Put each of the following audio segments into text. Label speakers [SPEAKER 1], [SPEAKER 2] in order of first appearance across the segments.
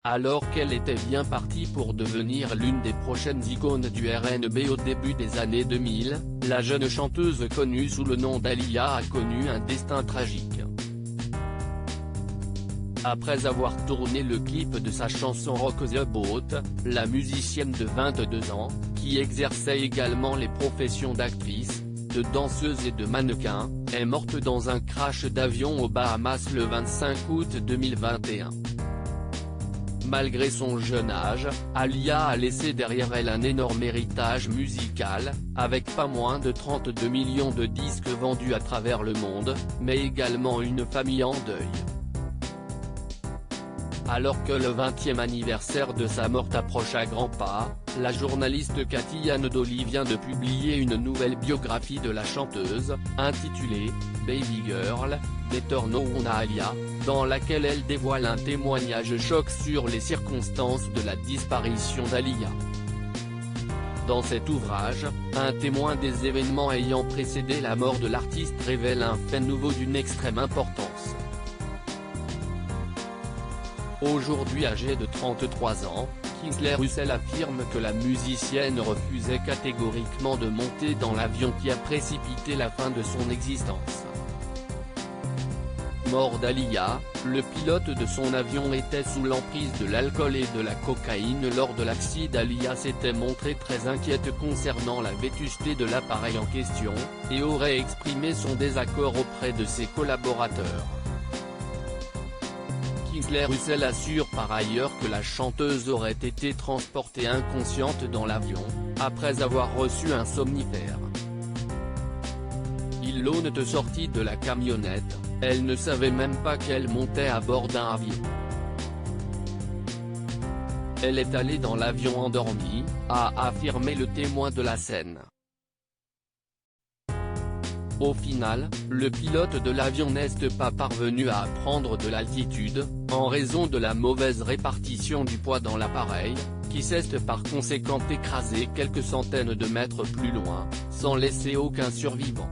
[SPEAKER 1] Alors qu'elle était bien partie pour devenir l'une des prochaines icônes du R&B au début des années 2000, la jeune chanteuse connue sous le nom d'Aaliyah a connu un destin tragique. Après avoir tourné le clip de sa chanson Rock the Boat, la musicienne de 22 ans, qui exerçait également les professions d'actrice, de danseuse et de mannequin, est morte dans un crash d'avion aux Bahamas le 25 août 2021. Malgré son jeune âge, Aaliyah a laissé derrière elle un énorme héritage musical, avec pas moins de 32 millions de disques vendus à travers le monde, mais également une famille en deuil. Alors que le 20e anniversaire de sa mort approche à grands pas, la journaliste Cathy Anadoli vient de publier une nouvelle biographie de la chanteuse, intitulée « Baby Girl, Better Known as Aaliyah », dans laquelle elle dévoile un témoignage choc sur les circonstances de la disparition d'Aaliyah. Dans cet ouvrage, un témoin des événements ayant précédé la mort de l'artiste révèle un fait nouveau d'une extrême importance. Aujourd'hui âgée de 33 ans, Kingsley Russell affirme que la musicienne refusait catégoriquement de monter dans l'avion qui a précipité la fin de son existence. Mort d'Aaliyah, le pilote de son avion était sous l'emprise de l'alcool et de la cocaïne lors de l'accident. Aaliyah s'était montrée très inquiète concernant la vétusté de l'appareil en question, et aurait exprimé son désaccord auprès de ses collaborateurs. Kingsley Russell assure par ailleurs que la chanteuse aurait été transportée inconsciente dans l'avion, après avoir reçu un somnifère. Il l'honnête sortie de la camionnette, elle ne savait même pas qu'elle montait à bord d'un avion. Elle est allée dans l'avion endormie, a affirmé le témoin de la scène. Au final, le pilote de l'avion n'est pas parvenu à prendre de l'altitude, en raison de la mauvaise répartition du poids dans l'appareil, qui s'est par conséquent écrasé quelques centaines de mètres plus loin, sans laisser aucun survivant.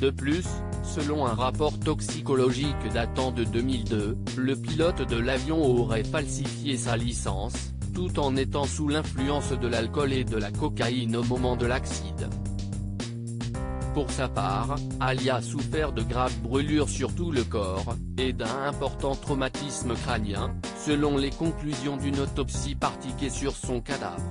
[SPEAKER 1] De plus, selon un rapport toxicologique datant de 2002, le pilote de l'avion aurait falsifié sa licence, tout en étant sous l'influence de l'alcool et de la cocaïne au moment de l'accident. Pour sa part, Aaliyah a souffert de graves brûlures sur tout le corps, et d'un important traumatisme crânien, selon les conclusions d'une autopsie pratiquée sur son cadavre.